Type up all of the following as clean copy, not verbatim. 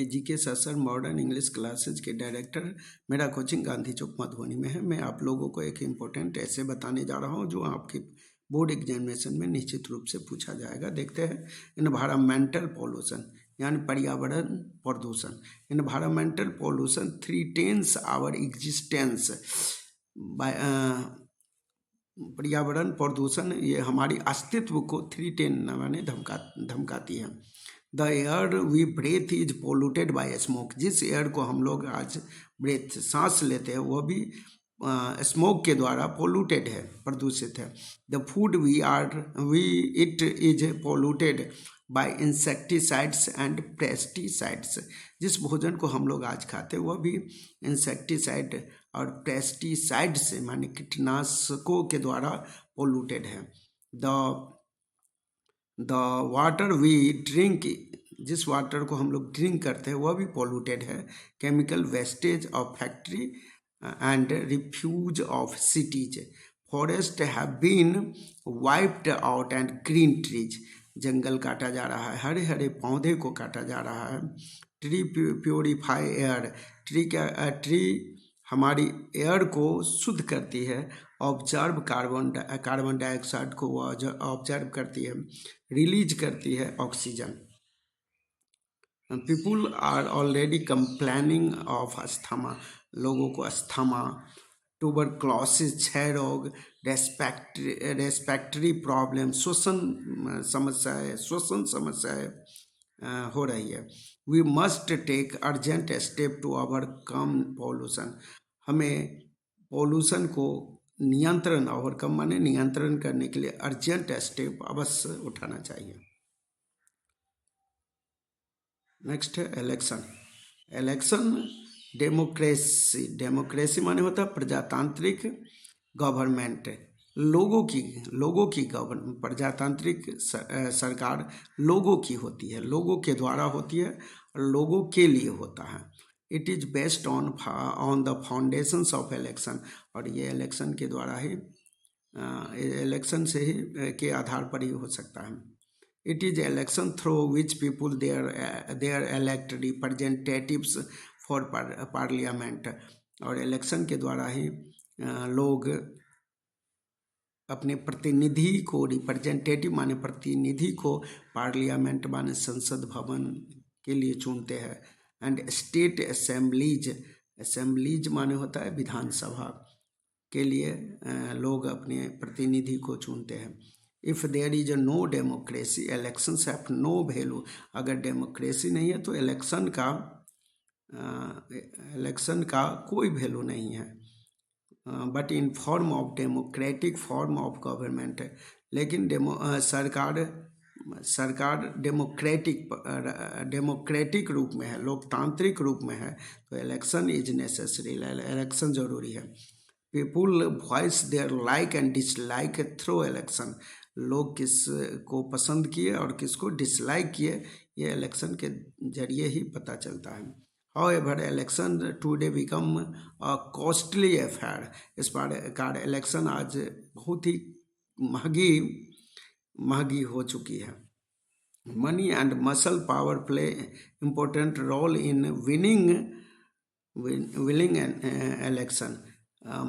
GK sir modern English classes के director. मेरा coaching Gandhi चौक मधुबनी में है। मैं आप लोगों को एक इम्पोर्टेंट ऐसे बताने जा रहा हूं जो आपकी बोर्ड एग्जामिनेशन में निश्चित रूप से पूछा जाएगा। देखते हैं। एनवायरमेंटल पॉल्यूशन यानी पर्यावरण प्रदूषण। Environmental pollution threatens our existence. पर्यावरण प्रदूषण ये हमारी अस्तित्व को थ्रीटेन माने धमकाती है। The air we breathe is polluted by smoke. जिस एयर को हम लोग आज ब्रेथ सांस लेते हैं वह भी स्मोक के द्वारा पोल्यूटेड है, प्रदूषित है। The food we eat is polluted by insecticides and pesticides. जिस भोजन को हम लोग आज खाते हैं वह भी इंसेक्टिसाइड और पेस्टिसाइड से माने कीटनाशकों के द्वारा पोल्यूटेड है। द वाटर वी ड्रिंक, जिस वाटर को हम लोग ड्रिंक करते हैं वह भी पोल्यूटेड है। Chemical wastage of factory and refuse of cities. Forest have been wiped out and green trees. जंगल काटा जा रहा है, हरे हरे पौधे को काटा जा रहा है। Tree purify air. ट्री हमारी एयर को शुद्ध करती है। ऑब्जर्व कार्बन डाइऑक्साइड को ऑब्जर्व करती है, रिलीज करती है oxygen. People are already complaining of asthma. लोगों को अस्थमा, ट्यूबरक्लोसिस, क्षय रोग, रेस्पिरेटरी प्रॉब्लम, श्वसन समस्याएं हो रही है। We must take urgent step to overcome pollution. हमें पॉल्यूशन को ओवरकम माने नियंत्रण करने के लिए अर्जेंट स्टेप अवश्य उठाना चाहिए। नेक्स्ट है इलेक्शन डेमोक्रेसी माने होता है प्रजातांत्रिक गवर्नमेंट। लोगों की प्रजातांत्रिक सरकार लोगों की होती है, लोगों के द्वारा होती है और लोगों के लिए होता है। It is based on the foundations of election. और ये इलेक्शन के द्वारा ही इलेक्शन से ही के आधार पर ही हो सकता है। It is election through which people their elect representatives for parliament. और इलेक्शन के द्वारा ही लोग अपने प्रतिनिधि को, रिप्रेजेंटेटिव माने प्रतिनिधि को, पार्लियामेंट माने संसद भवन के लिए चुनते हैं। एंड स्टेट असेंबलीज माने होता है विधानसभा के लिए लोग अपने प्रतिनिधि को चुनते हैं। If there is no democracy elections have no value. अगर डेमोक्रेसी नहीं है तो इलेक्शन का कोई वैल्यू नहीं है। But in form of democratic form of government. लेकिन सरकार डेमोक्रेटिक रूप में है, लोकतांत्रिक रूप में है, तो इलेक्शन इज नेसेसरी। इलेक्शन जरूरी है। People voice there like and dislike through election. लोग किस को पसंद किए और किसको डिसलाइक किए ये इलेक्शन के जरिए ही पता चलता है। However election today become a costly affair. इस प्रकार इलेक्शन आज बहुत ही महंगी हो चुकी है। Money and muscle power play important role in winning election.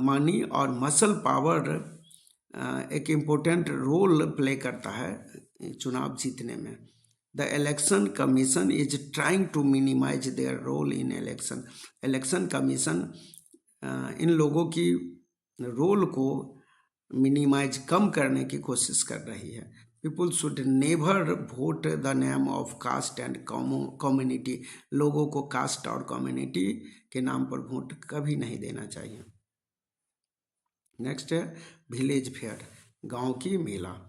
Money और मसल पावर एक इम्पोर्टेंट रोल प्ले करता है चुनाव जीतने में। The election commission is trying to minimize their role in election. Election commission इन लोगों की रोल को मिनिमाइज कम करने की कोशिश कर रही है। People should never vote the name of caste and community. लोगों को कास्ट और कम्युनिटी के नाम पर वोट कभी नहीं देना चाहिए। नेक्स्ट है विलेज फेयर, गांव की मेला।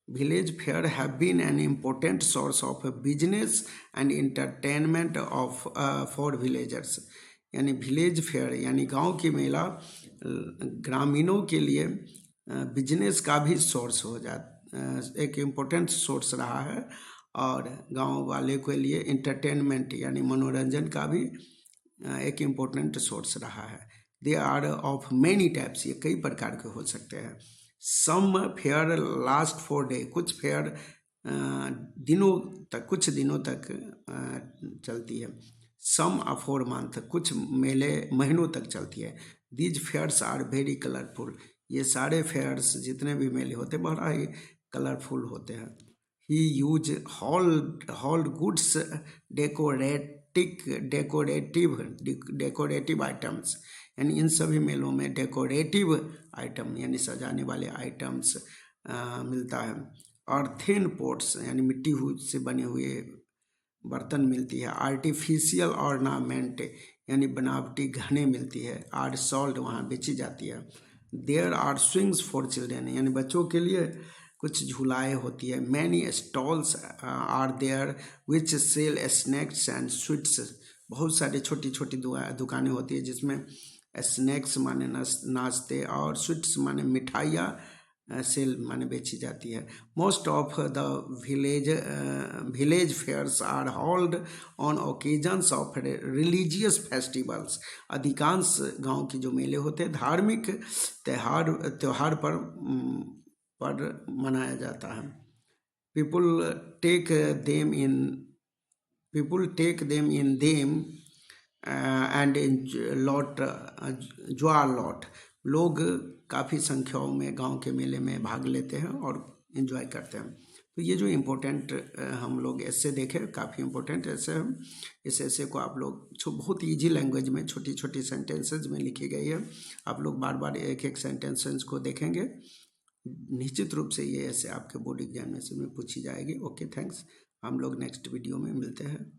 Village fair have been an important source of business and entertainment of for villagers. यानी विलेज फेयर यानी गांव की मेला ग्रामीणों के लिए बिजनेस का भी सोर्स एक इम्पोर्टेंट सोर्स रहा है और गांव वाले के लिए इंटरटेनमेंट यानी मनोरंजन का भी एक इम्पोर्टेंट सोर्स रहा है। They are of many types. ये कई प्रकार के हो सकते हैं। Some fair last for day. कुछ फेयर कुछ दिनों तक चलती है। सम आ 4 मंथ, कुछ मेले महीनों तक चलती है। These fairs are very colourful, ये सारे फेयर्स जितने भी मेले होते हैं बड़ा ही कलरफुल होते हैं। ही household goods decorative items, यानी इन सभी मेलों में डेकोरेटिव आइटम यानी सजाने वाले आइटम्स मिलता है। और थिन पोट्स यानी मिट्टी से बने हुए बर्तन मिलती है। आर्टिफिशियल ऑर्नामेंट यानी बनावटी गहने मिलती है। आर सॉल्ट वहाँ बेची जाती है। There are swings for children, यानी बच्चों के लिए कुछ झूलाएँ होती है। Many stalls are there which sell snacks and sweets, बहुत सारी छोटी छोटी दुकानें होती है जिसमें स्नैक्स माने नाश्ते और स्वीट्स माने मिठाइयाँ सेल माने बेची जाती है। Most of the village fairs are hold on occasions of religious festivals, अधिकांश गांव के जो मेले होते हैं धार्मिक त्योहार पर मनाया जाता है। People take them in them and lot, लोग काफ़ी संख्याओं में गांव के मेले में भाग लेते हैं और इन्जॉय करते हैं। तो ये जो इम्पोर्टेंट हम लोग ऐसे देखें, काफ़ी इम्पोर्टेंट ऐसे हम इस ऐसे को आप लोग बहुत ईजी लैंग्वेज में छोटी छोटी सेंटेंसेज में लिखी गई है, आप लोग बार बार एक एक सेंटेंसेस को देखेंगे। निश्चित रूप से ये ऐसे आपके बोर्ड एग्जामिनेशन में पूछी जाएगी। Okay, thanks. हम लोग नेक्स्ट वीडियो में मिलते हैं।